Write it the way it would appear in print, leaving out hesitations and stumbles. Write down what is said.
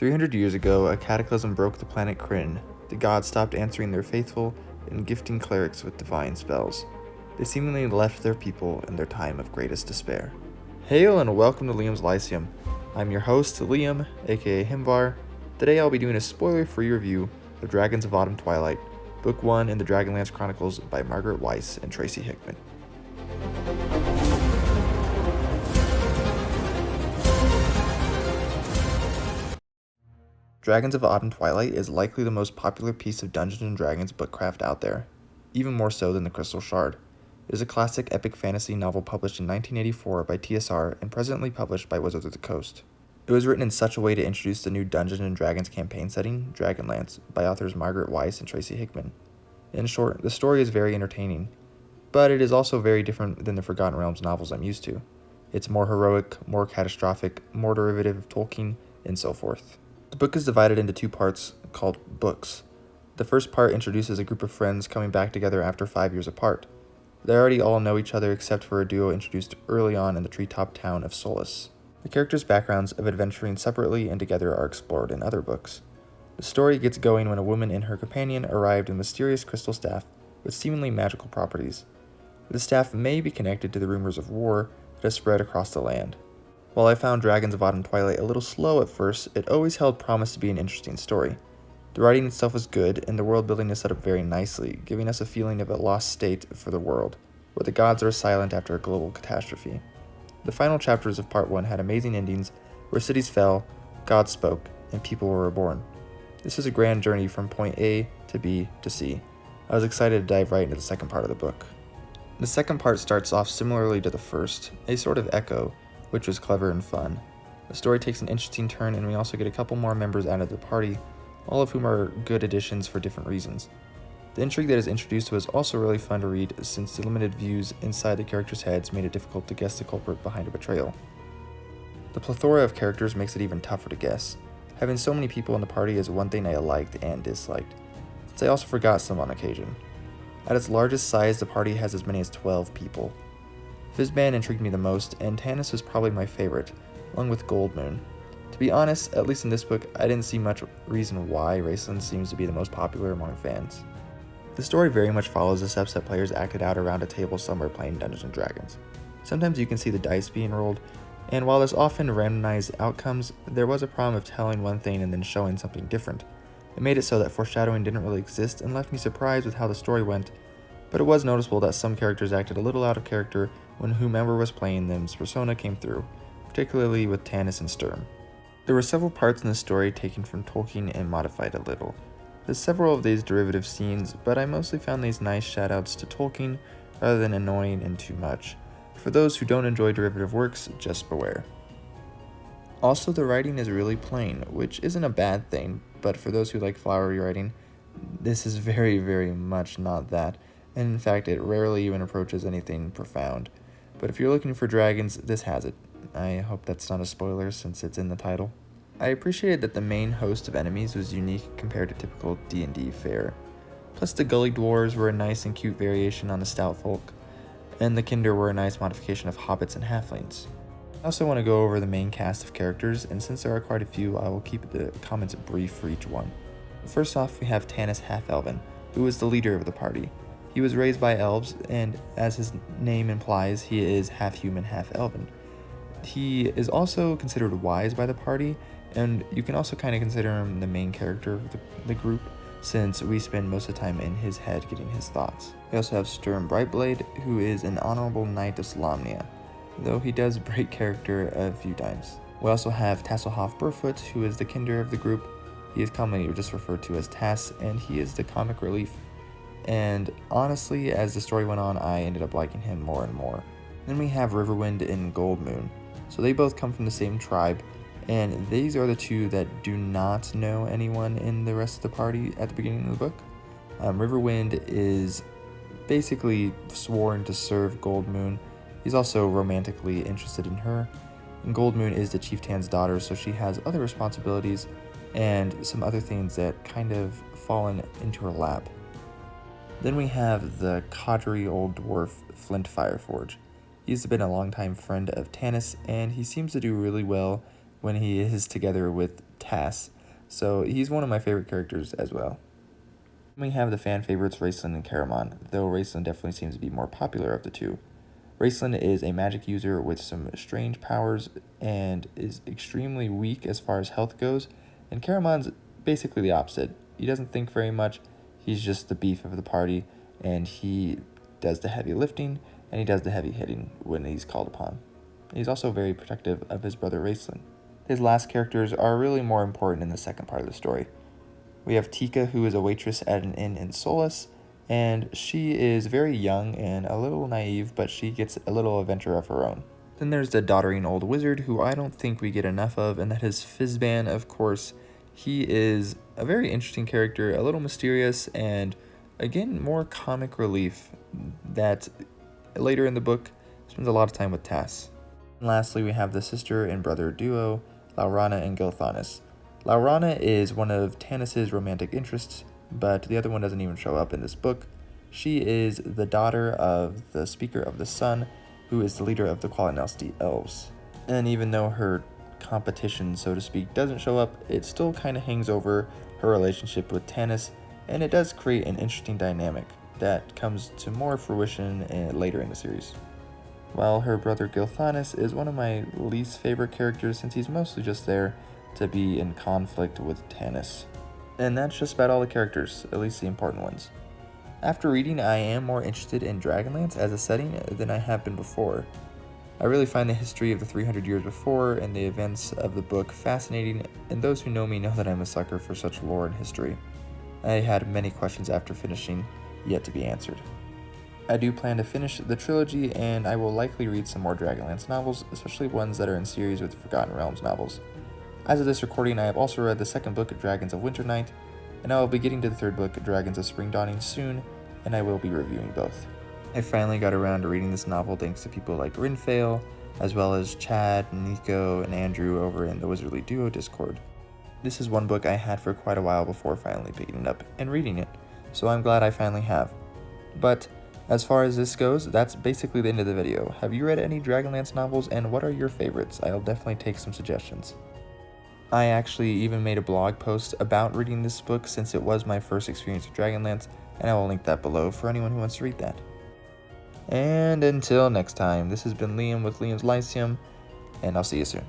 300 years ago, a cataclysm broke the planet Kryn. The gods stopped answering their faithful and gifting clerics with divine spells. They seemingly left their people in their time of greatest despair. Hail and welcome to Liam's Lyceum. I'm your host, Liam, aka Himvar. Today I'll be doing a spoiler-free review of Dragons of Autumn Twilight, Book 1 in the Dragonlance Chronicles by Margaret Weis and Tracy Hickman. Dragons of Autumn Twilight is likely the most popular piece of Dungeons & Dragons bookcraft out there, even more so than the Crystal Shard. It is a classic epic fantasy novel published in 1984 by TSR and presently published by Wizards of the Coast. It was written in such a way to introduce the new Dungeons & Dragons campaign setting, Dragonlance, by authors Margaret Weis and Tracy Hickman. In short, the story is very entertaining, but it is also very different than the Forgotten Realms novels I'm used to. It's more heroic, more catastrophic, more derivative of Tolkien, and so forth. The book is divided into two parts called books. The first part introduces a group of friends coming back together after 5 years apart. They already all know each other except for a duo introduced early on in the treetop town of Solace. The characters' backgrounds of adventuring separately and together are explored in other books. The story gets going when a woman and her companion arrived in a mysterious crystal staff with seemingly magical properties. The staff may be connected to the rumors of war that has spread across the land. While I found Dragons of Autumn Twilight a little slow at first, it always held promise to be an interesting story. The writing itself was good, and the world building is set up very nicely, giving us a feeling of a lost state for the world, where the gods are silent after a global catastrophe. The final chapters of Part 1 had amazing endings, where cities fell, gods spoke, and people were reborn. This is a grand journey from point A to B to C. I was excited to dive right into the second part of the book. The second part starts off similarly to the first, a sort of echo, which was clever and fun. The story takes an interesting turn, and we also get a couple more members added to the party, all of whom are good additions for different reasons. The intrigue that is introduced was also really fun to read, since the limited views inside the characters' heads made it difficult to guess the culprit behind a betrayal. The plethora of characters makes it even tougher to guess. Having so many people in the party is one thing I liked and disliked, since I also forgot some on occasion. At its largest size, the party has as many as 12 people. Fizzban intrigued me the most, and Tannis was probably my favorite, along with Goldmoon. To be honest, at least in this book, I didn't see much reason why Racelyn seems to be the most popular among fans. The story very much follows the steps that players acted out around a table somewhere playing Dungeons & Dragons. Sometimes you can see the dice being rolled, and while there's often randomized outcomes, there was a problem of telling one thing and then showing something different. It made it so that foreshadowing didn't really exist and left me surprised with how the story went, but it was noticeable that some characters acted a little out of character when whomever was playing them's persona came through, particularly with Tannis and Sturm. There were several parts in the story taken from Tolkien and modified a little. There's several of these derivative scenes, but I mostly found these nice shoutouts to Tolkien rather than annoying and too much. For those who don't enjoy derivative works, just beware. Also, the writing is really plain, which isn't a bad thing, but for those who like flowery writing, this is very, very much not that, and in fact it rarely even approaches anything profound. But if you're looking for dragons, this has it. I hope that's not a spoiler since it's in the title. I appreciated that the main host of enemies was unique compared to typical D&D fare. Plus the gully dwarves were a nice and cute variation on the stout folk, and the kinder were a nice modification of hobbits and halflings. I also want to go over the main cast of characters, and since there are quite a few, I will keep the comments brief for each one. First off, we have Tannis Half-Elven, who is the leader of the party. He was raised by elves, and as his name implies, he is half-human, half-elven. He is also considered wise by the party, and you can also kind of consider him the main character of the group, since we spend most of the time in his head getting his thoughts. We also have Sturm Brightblade, who is an honorable knight of Solamnia, though he does break character a few times. We also have Tasselhoff Burfoot, who is the kinder of the group. He is commonly just referred to as Tass, and he is the comic relief. And honestly, as the story went on, I ended up liking him more and more. Then we have Riverwind and Goldmoon. So they both come from the same tribe, and these are the two that do not know anyone in the rest of the party at the beginning of the book. Riverwind is basically sworn to serve Goldmoon. He's also romantically interested in her. And Goldmoon is the chieftain's daughter, so she has other responsibilities and some other things that kind of fallen into her lap. Then we have the coddery old dwarf Flint Fireforge. He's been a longtime friend of Tannis, and he seems to do really well when he is together with Tass, so he's one of my favorite characters as well. We have the fan favorites Racelyn and Karamon, though Racelyn definitely seems to be more popular of the two. Racelyn is a magic user with some strange powers and is extremely weak as far as health goes, and Karamon's basically the opposite. He doesn't think very much, he's just the beef of the party, and he does the heavy lifting, and he does the heavy hitting when he's called upon. He's also very protective of his brother Racelyn. His last characters are really more important in the second part of the story. We have Tika, who is a waitress at an inn in Solus, and she is very young and a little naive, but she gets a little adventure of her own. Then there's the doddering old wizard, who I don't think we get enough of, and that is Fizban, of course. He is a very interesting character, a little mysterious, and again, more comic relief that later in the book spends a lot of time with Tass. And lastly, we have the sister and brother duo, Lauranna and Gilthonis. Lauranna is one of Tannis's romantic interests, but the other one doesn't even show up in this book. She is the daughter of the Speaker of the Sun, who is the leader of the Qualinesti Elves. And even though her competition, so to speak, doesn't show up, it still kind of hangs over her relationship with Tannis, and it does create an interesting dynamic that comes to more fruition later in the series. While her brother Gilthonis is one of my least favorite characters, since he's mostly just there to be in conflict with Tannis. And that's just about all the characters, at least the important ones. After reading, I am more interested in Dragonlance as a setting than I have been before. I really find the history of the 300 years before and the events of the book fascinating, and those who know me know that I'm a sucker for such lore and history. I had many questions after finishing, yet to be answered. I do plan to finish the trilogy, and I will likely read some more Dragonlance novels, especially ones that are in series with Forgotten Realms novels. As of this recording, I have also read the second book, Dragons of Winternight, and I will be getting to the third book, Dragons of Spring Dawning, soon, and I will be reviewing both. I finally got around to reading this novel thanks to people like Rinfail, as well as Chad, Nico, and Andrew over in the Wizardly Duo Discord. This is one book I had for quite a while before finally picking it up and reading it, so I'm glad I finally have. But as far as this goes, that's basically the end of the video. Have you read any Dragonlance novels, and what are your favorites? I'll definitely take some suggestions. I actually even made a blog post about reading this book since it was my first experience with Dragonlance, and I will link that below for anyone who wants to read that. And until next time, this has been Liam with Liam's Lyceum, and I'll see you soon.